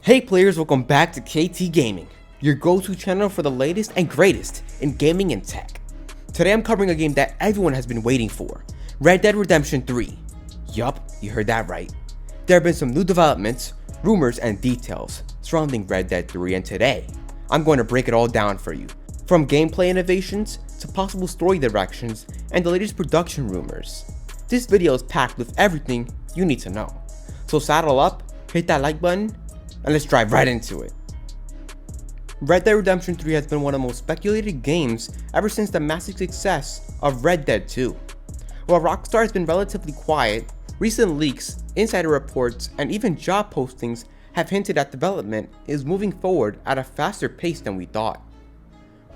Hey players, welcome back to KT Gaming, your go-to channel for the latest and greatest in gaming and tech. Today I'm covering a game that everyone has been waiting for, Red Dead Redemption 3. Yup, you heard that right. There have been some new developments, rumors, and details surrounding Red Dead 3, and today, I'm going to break it all down for you. From gameplay innovations, to possible story directions, and the latest production rumors. This video is packed with everything you need to know. So saddle up, hit that like button, and let's dive right into it. Red Dead Redemption 3 has been one of the most speculated games ever since the massive success of Red Dead 2. While Rockstar has been relatively quiet, recent leaks, insider reports, and even job postings have hinted that development is moving forward at a faster pace than we thought.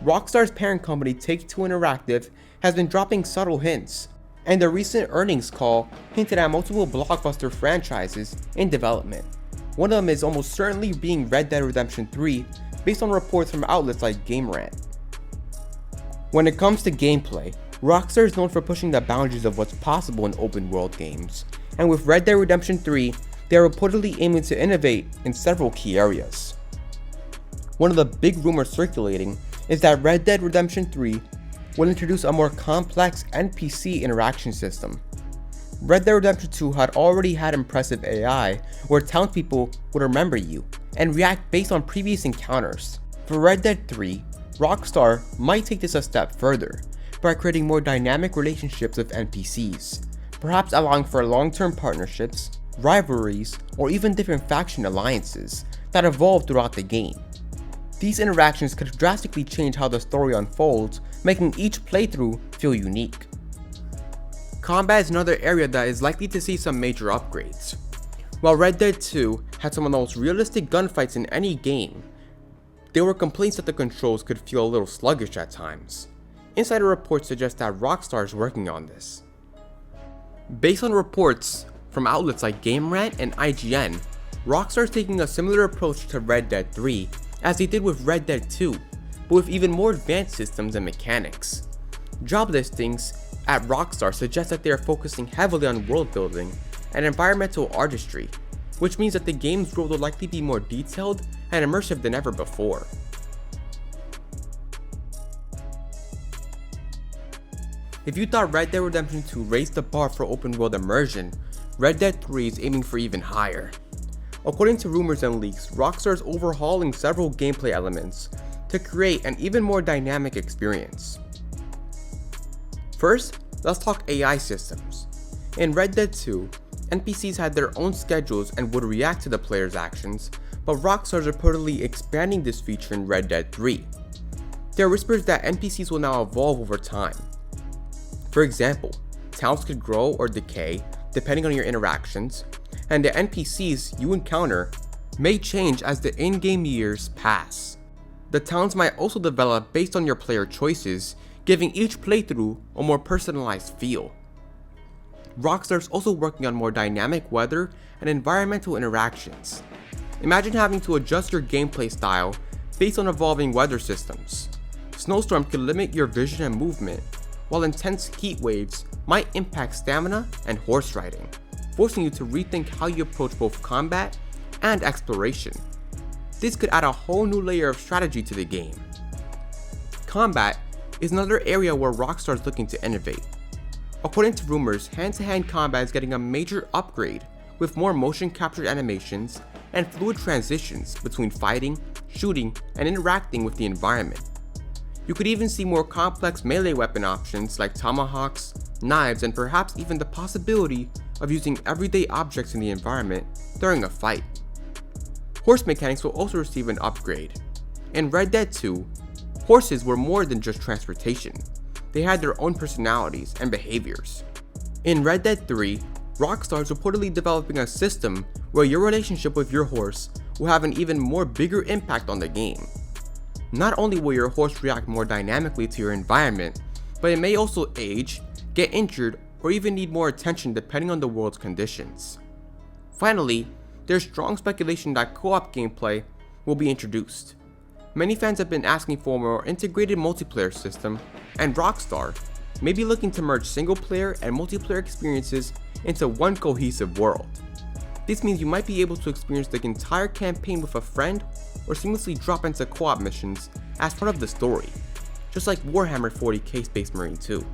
Rockstar's parent company Take-Two Interactive has been dropping subtle hints, and the recent earnings call hinted at multiple blockbuster franchises in development. One of them is almost certainly being Red Dead Redemption 3 based on reports from outlets like GameRant. When it comes to gameplay, Rockstar is known for pushing the boundaries of what's possible in open world games, and with Red Dead Redemption 3, they are reportedly aiming to innovate in several key areas. One of the big rumors circulating is that Red Dead Redemption 3 will introduce a more complex NPC interaction system. Red Dead Redemption 2 had already had impressive AI where townspeople would remember you and react based on previous encounters. For Red Dead 3, Rockstar might take this a step further by creating more dynamic relationships with NPCs, perhaps allowing for long-term partnerships, rivalries, or even different faction alliances that evolve throughout the game. These interactions could drastically change how the story unfolds, making each playthrough feel unique. Combat is another area that is likely to see some major upgrades. While Red Dead 2 had some of the most realistic gunfights in any game, there were complaints that the controls could feel a little sluggish at times. Insider reports suggest that Rockstar is working on this. Based on reports from outlets like GameRant and IGN, Rockstar is taking a similar approach to Red Dead 3 as they did with Red Dead 2, but with even more advanced systems and mechanics. Job listings at Rockstar suggest that they are focusing heavily on world building and environmental artistry, which means that the game's world will likely be more detailed and immersive than ever before. If you thought Red Dead Redemption 2 raised the bar for open world immersion, Red Dead 3 is aiming for even higher. According to rumors and leaks, Rockstar is overhauling several gameplay elements to create an even more dynamic experience. First, let's talk AI systems. In Red Dead 2, NPCs had their own schedules and would react to the player's actions, but Rockstar is reportedly expanding this feature in Red Dead 3. There are whispers that NPCs will now evolve over time. For example, towns could grow or decay depending on your interactions, and the NPCs you encounter may change as the in-game years pass. The towns might also develop based on your player choices, giving each playthrough a more personalized feel. Rockstar is also working on more dynamic weather and environmental interactions. Imagine having to adjust your gameplay style based on evolving weather systems. Snowstorms could limit your vision and movement, while intense heat waves might impact stamina and horse riding, forcing you to rethink how you approach both combat and exploration. This could add a whole new layer of strategy to the game. Combat is another area where Rockstar is looking to innovate. According to rumors, hand-to-hand combat is getting a major upgrade with more motion captured animations and fluid transitions between fighting, shooting, and interacting with the environment. You could even see more complex melee weapon options like tomahawks, knives, and perhaps even the possibility of using everyday objects in the environment during a fight. Horse mechanics will also receive an upgrade. In Red Dead 2, horses were more than just transportation. They had their own personalities and behaviors. In Red Dead 3, Rockstar is reportedly developing a system where your relationship with your horse will have an even more bigger impact on the game. Not only will your horse react more dynamically to your environment, but it may also age, get injured, or even need more attention depending on the world's conditions. Finally, there's strong speculation that co-op gameplay will be introduced. Many fans have been asking for a more integrated multiplayer system, and Rockstar may be looking to merge single player and multiplayer experiences into one cohesive world. This means you might be able to experience the entire campaign with a friend or seamlessly drop into co-op missions as part of the story, just like Warhammer 40k Space Marine 2.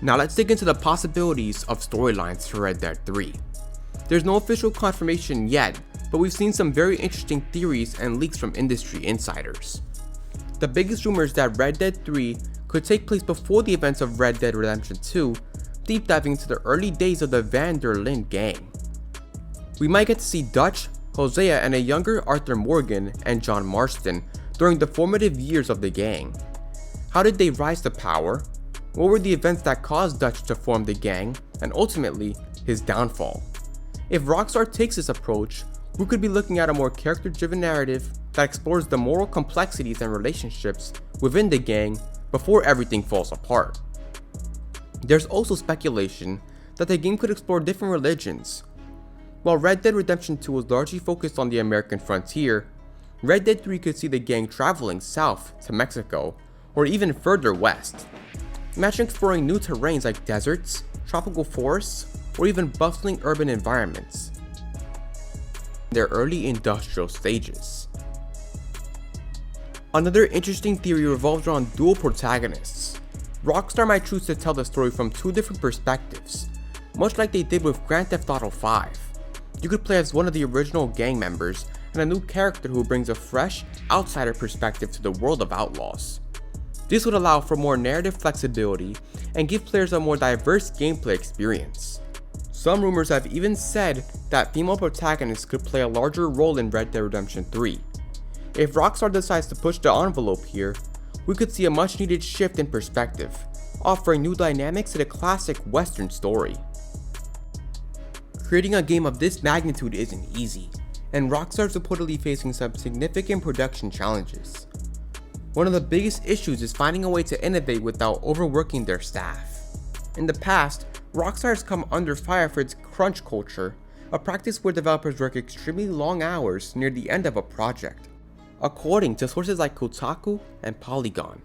Now let's dig into the possibilities of storylines for Red Dead 3. There's no official confirmation yet, but we've seen some very interesting theories and leaks from industry insiders. The biggest rumor is that Red Dead 3 could take place before the events of Red Dead Redemption 2, deep diving into the early days of the Van der Linde gang. We might get to see Dutch, Hosea, and a younger Arthur Morgan and John Marston during the formative years of the gang. How did they rise to power? What were the events that caused Dutch to form the gang, and ultimately, his downfall? If Rockstar takes this approach, we could be looking at a more character-driven narrative that explores the moral complexities and relationships within the gang before everything falls apart. There's also speculation that the game could explore different religions. While Red Dead Redemption 2 was largely focused on the American frontier, Red Dead 3 could see the gang traveling south to Mexico, or even further west. Imagine exploring new terrains like deserts, tropical forests, or even bustling urban environments in their early industrial stages. Another interesting theory revolves around dual protagonists. Rockstar might choose to tell the story from two different perspectives, much like they did with Grand Theft Auto 5. You could play as one of the original gang members and a new character who brings a fresh, outsider perspective to the world of Outlaws. This would allow for more narrative flexibility and give players a more diverse gameplay experience. Some rumors have even said that female protagonists could play a larger role in Red Dead Redemption 3. If Rockstar decides to push the envelope here, we could see a much needed shift in perspective, offering new dynamics to the classic Western story. Creating a game of this magnitude isn't easy, and Rockstar is reportedly facing some significant production challenges. One of the biggest issues is finding a way to innovate without overworking their staff. In the past, Rockstar has come under fire for its crunch culture, a practice where developers work extremely long hours near the end of a project. According to sources like Kotaku and Polygon,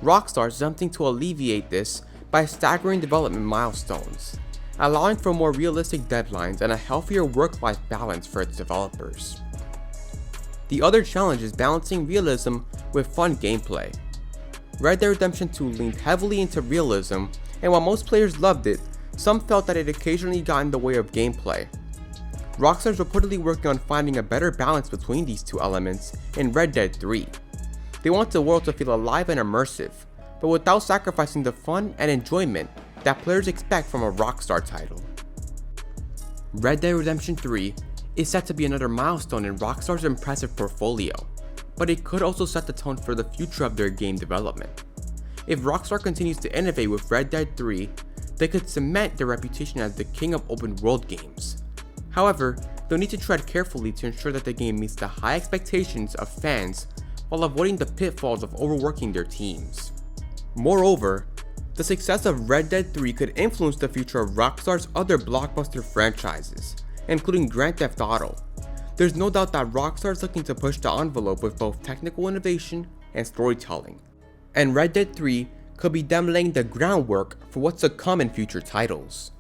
Rockstar is attempting to alleviate this by staggering development milestones, allowing for more realistic deadlines and a healthier work-life balance for its developers. The other challenge is balancing realism with fun gameplay. Red Dead Redemption 2 leaned heavily into realism, and while most players loved it, some felt that it occasionally got in the way of gameplay. Rockstar is reportedly working on finding a better balance between these two elements in Red Dead 3. They want the world to feel alive and immersive, but without sacrificing the fun and enjoyment that players expect from a Rockstar title. Red Dead Redemption 3 is set to be another milestone in Rockstar's impressive portfolio, but it could also set the tone for the future of their game development. If Rockstar continues to innovate with Red Dead 3, they could cement their reputation as the king of open world games. However, they'll need to tread carefully to ensure that the game meets the high expectations of fans while avoiding the pitfalls of overworking their teams. Moreover, the success of Red Dead 3 could influence the future of Rockstar's other blockbuster franchises, including Grand Theft Auto. There's no doubt that Rockstar is looking to push the envelope with both technical innovation and storytelling, and Red Dead 3 could be them laying the groundwork for what's to come in future titles.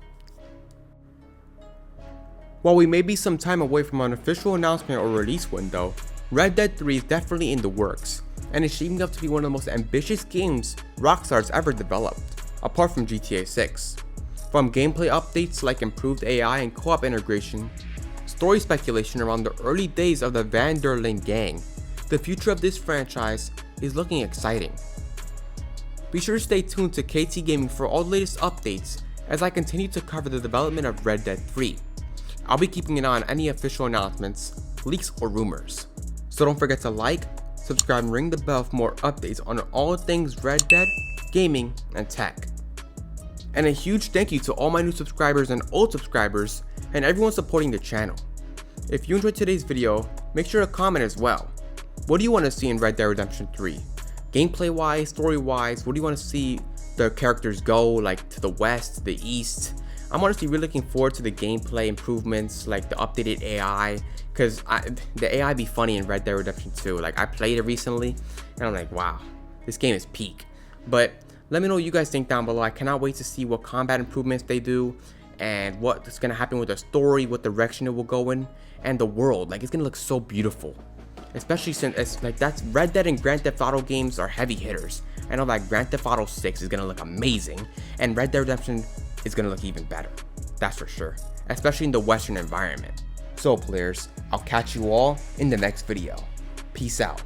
While we may be some time away from an official announcement or release window, Red Dead 3 is definitely in the works, and is shaping up to be one of the most ambitious games Rockstar's ever developed, apart from GTA 6. From gameplay updates like improved AI and co-op integration, story speculation around the early days of the Van der Linde gang, the future of this franchise is looking exciting. Be sure to stay tuned to KT Gaming for all the latest updates as I continue to cover the development of Red Dead 3. I'll be keeping an eye on any official announcements, leaks, or rumors. So don't forget to like, subscribe, and ring the bell for more updates on all things Red Dead, gaming, and tech. And a huge thank you to all my new subscribers and old subscribers and everyone supporting the channel. If you enjoyed today's video, make sure to comment as well. What do you want to see in Red Dead Redemption 3? Gameplay wise, story wise, what do you want to see the characters go, like to the west, the east? I'm honestly really looking forward to the gameplay improvements, like the updated AI, because the AI be funny in Red Dead Redemption 2. Like, I played it recently and I'm like, wow, this game is peak. But let me know what you guys think down below. I cannot wait to see what combat improvements they do and what's gonna happen with the story, what direction it will go in, and the world. Like, it's gonna look so beautiful. Especially since it's like that's Red Dead and Grand Theft Auto games are heavy hitters. I know that Grand Theft Auto 6 is gonna look amazing, and Red Dead Redemption is gonna look even better. That's for sure. Especially in the Western environment. So players, I'll catch you all in the next video. Peace out.